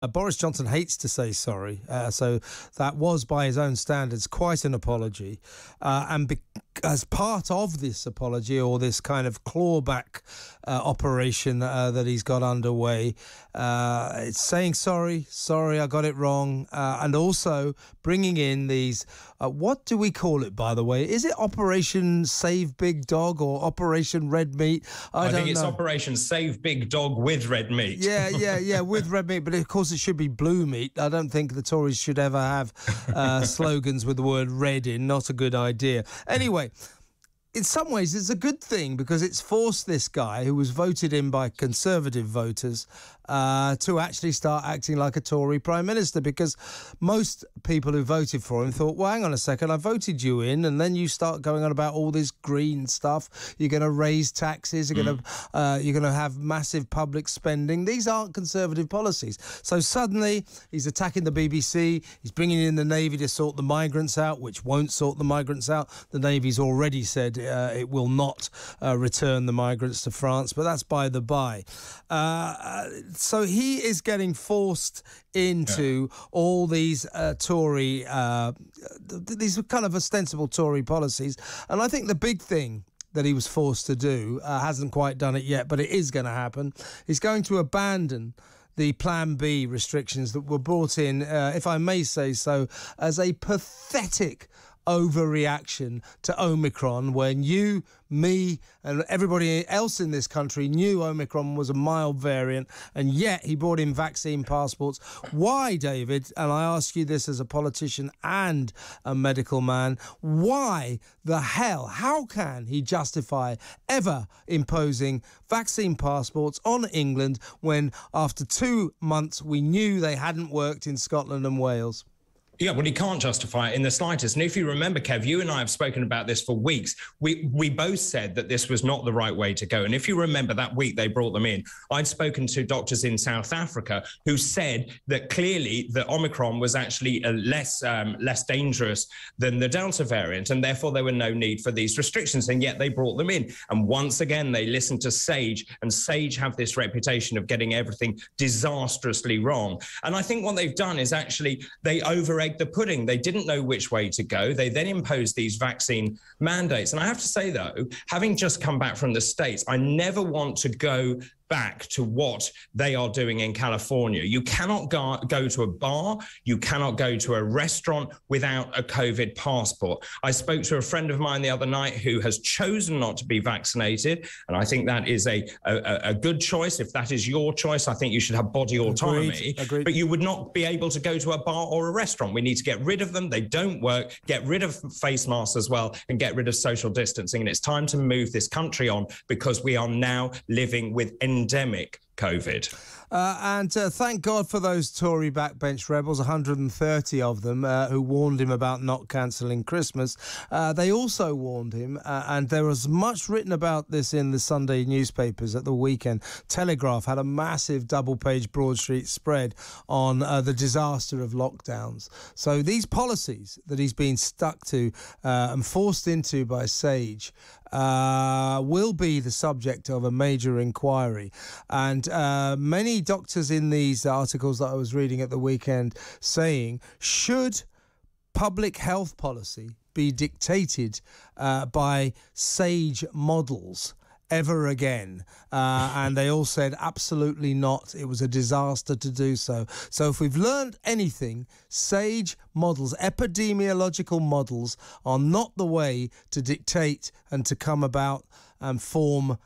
Boris Johnson hates to say sorry, so that was, by his own standards, quite an apology. As part of this apology, or this kind of clawback operation that he's got underway, it's saying sorry, I got it wrong, and also bringing in these, what do we call it, by the way? Is it Operation Save Big Dog or Operation Red Meat? I think it's Operation Save Big Dog with red meat. Yeah, with red meat, but of course it should be blue meat. I don't think the Tories should ever have slogans with the word red in. Not a good idea. Anyway, in some ways it's a good thing because it's forced this guy who was voted in by Conservative voters to actually start acting like a Tory Prime Minister, because most people who voted for him thought, well, hang on a second, I voted you in, and then you start going on about all this green stuff. You're going to raise taxes. You're going to have massive public spending. These aren't Conservative policies. So suddenly he's attacking the BBC. He's bringing in the Navy to sort the migrants out, which won't sort the migrants out. The Navy's already said it will not return the migrants to France, but that's by the by. So he is getting forced into all these Tory, these kind of ostensible Tory policies. And I think the big thing that he was forced to do, hasn't quite done it yet, but it is going to happen, he's going to abandon the Plan B restrictions that were brought in, if I may say so, as a pathetic overreaction to Omicron, when you, me and everybody else in this country knew Omicron was a mild variant, and yet he brought in vaccine passports. Why, David, and I ask you this as a politician and a medical man, why the hell, how can he justify ever imposing vaccine passports on England when after 2 months we knew they hadn't worked in Scotland and Wales? Yeah, well, he can't justify it in the slightest. And if you remember, Kev, you and I have spoken about this for weeks. We both said that this was not the right way to go. And if you remember that week they brought them in, I'd spoken to doctors in South Africa who said that clearly the Omicron was actually less dangerous than the Delta variant, and therefore there were no need for these restrictions. And yet they brought them in. And once again, they listened to Sage, and Sage have this reputation of getting everything disastrously wrong. And I think what they've done is actually they over the pudding. They didn't know which way to go. They then imposed these vaccine mandates. And I have to say, though, having just come back from the States, I never want to go back to what they are doing in California. You cannot go to a bar, you cannot go to a restaurant without a COVID passport. I spoke to a friend of mine the other night who has chosen not to be vaccinated, and I think that is a good choice. If that is your choice, I think you should have body autonomy. Agreed. But you would not be able to go to a bar or a restaurant. We need to get rid of them. They don't work. Get rid of face masks as well, and get rid of social distancing. And it's time to move this country on, because we are now living with endemic COVID. And thank God for those Tory backbench rebels, 130 of them, who warned him about not cancelling Christmas. They also warned him, and there was much written about this in the Sunday newspapers at the weekend. Telegraph had a massive double-page Broad Street spread on the disaster of lockdowns. So these policies that he's been stuck to and forced into by Sage will be the subject of a major inquiry. And many doctors in these articles that I was reading at the weekend saying, should public health policy be dictated by Sage models ever again? And they all said absolutely not. It was a disaster to do so. So if we've learned anything, Sage models, epidemiological models, are not the way to dictate and to come about and form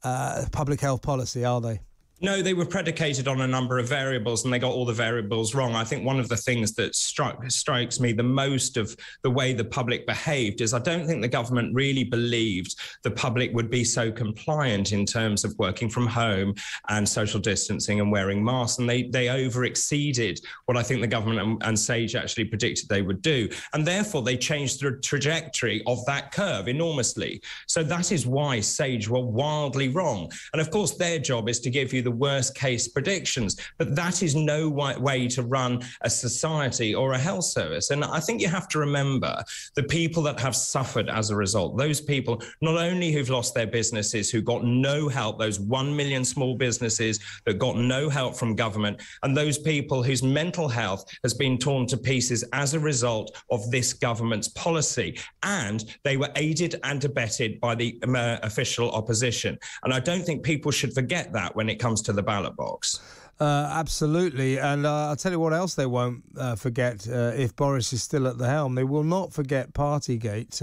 public health policy, are they? No, they were predicated on a number of variables, and they got all the variables wrong. I think one of the things that strikes me the most of the way the public behaved is I don't think the government really believed the public would be so compliant in terms of working from home and social distancing and wearing masks. And they over-exceeded what I think the government and Sage actually predicted they would do. And therefore, they changed the trajectory of that curve enormously. So that is why Sage were wildly wrong. And of course, their job is to give you the the worst case predictions. But that is no way to run a society or a health service. And I think you have to remember the people that have suffered as a result, those people not only who've lost their businesses, who got no help, those 1 million small businesses that got no help from government, and those people whose mental health has been torn to pieces as a result of this government's policy. And they were aided and abetted by the official opposition. And I don't think people should forget that when it comes to the ballot box. Absolutely. And I'll tell you what else they won't forget if Boris is still at the helm. They will not forget Partygate.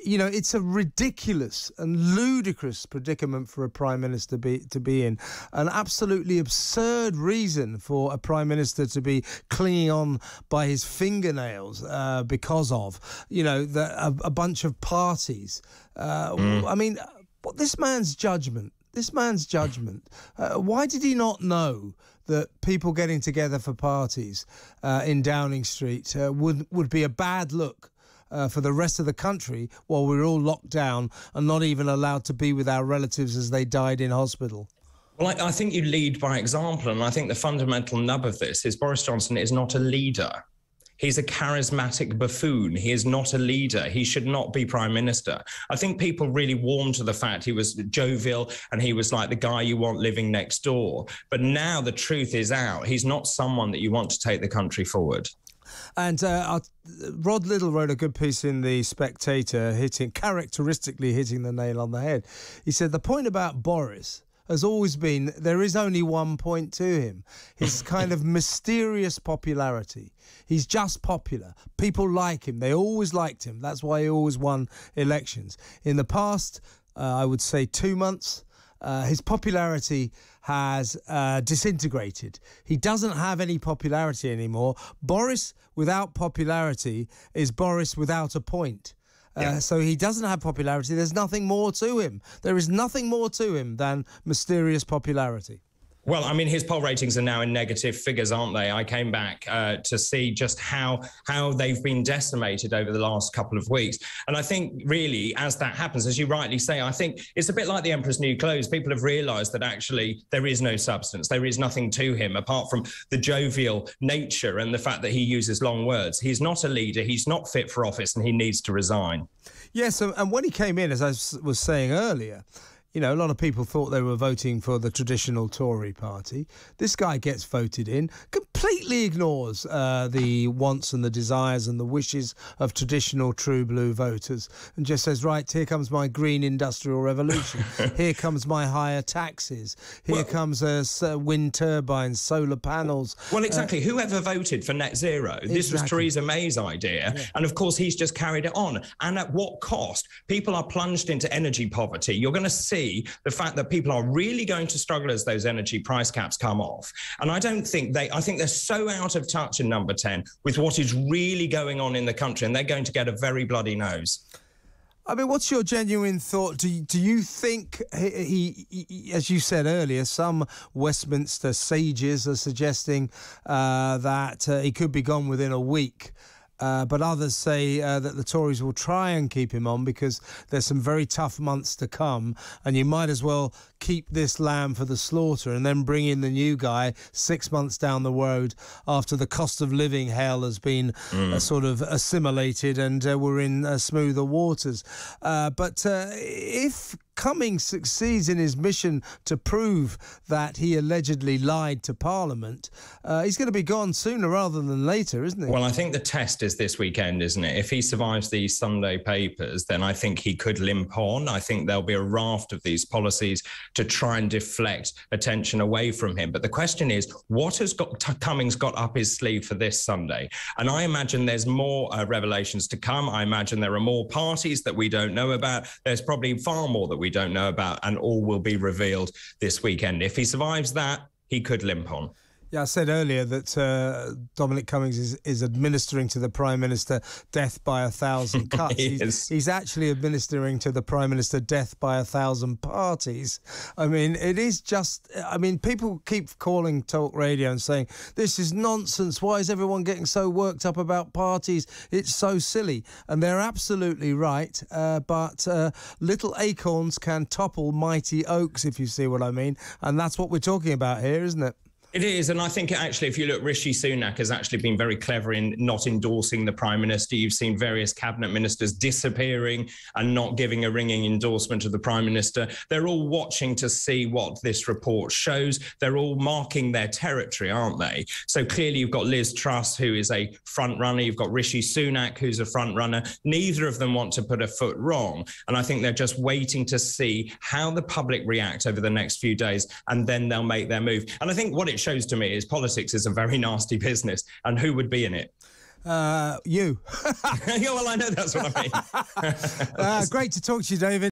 You know, it's a ridiculous and ludicrous predicament for a Prime Minister to be in. An absolutely absurd reason for a Prime Minister to be clinging on by his fingernails because of, you know, a bunch of parties. I mean, this man's judgment. Why did he not know that people getting together for parties in Downing Street would be a bad look for the rest of the country while we're all locked down and not even allowed to be with our relatives as they died in hospital? Well, I think you lead by example, and I think the fundamental nub of this is Boris Johnson is not a leader. He's a charismatic buffoon. He is not a leader. He should not be Prime Minister. I think people really warmed to the fact he was jovial and he was like the guy you want living next door. But now the truth is out. He's not someone that you want to take the country forward. And Rod Little wrote a good piece in The Spectator, characteristically hitting the nail on the head. He said the point about Boris has always been there is only one point to him. His kind of mysterious popularity. He's just popular. People like him. They always liked him. That's why he always won elections. In the past, I would say 2 months, his popularity has disintegrated. He doesn't have any popularity anymore. Boris without popularity is Boris without a point. So he doesn't have popularity. There's nothing more to him. There is nothing more to him than mysterious popularity. Well, I mean, his poll ratings are now in negative figures, aren't they? I came back to see just how they've been decimated over the last couple of weeks. And I think really, as that happens, as you rightly say, I think it's a bit like the Emperor's New Clothes. People have realised that actually there is no substance. There is nothing to him apart from the jovial nature and the fact that he uses long words. He's not a leader. He's not fit for office and he needs to resign. Yes, and when he came in, as I was saying earlier, you know, a lot of people thought they were voting for the traditional Tory party. This guy gets voted in, completely ignores the wants and the desires and the wishes of traditional true blue voters and just says, right, here comes my green industrial revolution. Here comes my higher taxes. Here comes wind turbines, solar panels. Well, exactly. Whoever voted for net zero? Exactly. This was Theresa May's idea. Yeah. And of course, he's just carried it on. And at what cost? People are plunged into energy poverty. You're going to see the fact that people are really going to struggle as those energy price caps come off. And I think they're so out of touch in Number 10 with what is really going on in the country, and they're going to get a very bloody nose. I mean, what's your genuine thought? Do you think he, as you said earlier, some Westminster sages are suggesting that he could be gone within a week? But others say that the Tories will try and keep him on because there's some very tough months to come, and you might as well keep this lamb for the slaughter and then bring in the new guy 6 months down the road after the cost of living hell has been sort of assimilated and we're in smoother waters. But if Cummings succeeds in his mission to prove that he allegedly lied to Parliament, he's going to be gone sooner rather than later, isn't he? Well, I think the test is this weekend, isn't it? If he survives these Sunday papers, then I think he could limp on. I think there'll be a raft of these policies to try and deflect attention away from him. But the question is, what has Cummings got up his sleeve for this Sunday? And I imagine there's more revelations to come. I imagine there are more parties that we don't know about. There's probably far more that we don't know about, and all will be revealed this weekend. If he survives that, he could limp on. Yeah, I said earlier that Dominic Cummings is administering to the Prime Minister death by 1,000 cuts. He's actually administering to the Prime Minister death by 1,000 parties. I mean, it is just... I mean, people keep calling Talk Radio and saying, this is nonsense. Why is everyone getting so worked up about parties? It's so silly. And they're absolutely right. But little acorns can topple mighty oaks, if you see what I mean. And that's what we're talking about here, isn't it? It is, and I think actually if you look, Rishi Sunak has actually been very clever in not endorsing the Prime Minister. You've seen various cabinet ministers disappearing and not giving a ringing endorsement to the Prime Minister. They're all watching to see what this report shows. They're all marking their territory, aren't they? So clearly you've got Liz Truss, who is a front runner. You've got Rishi Sunak, who's a front runner. Neither of them want to put a foot wrong. And I think they're just waiting to see how the public react over the next few days, and then they'll make their move. And I think what it shows to me is politics is a very nasty business, and who would be in it? You. Yeah, well, I know that's what I mean. Great to talk to you, David.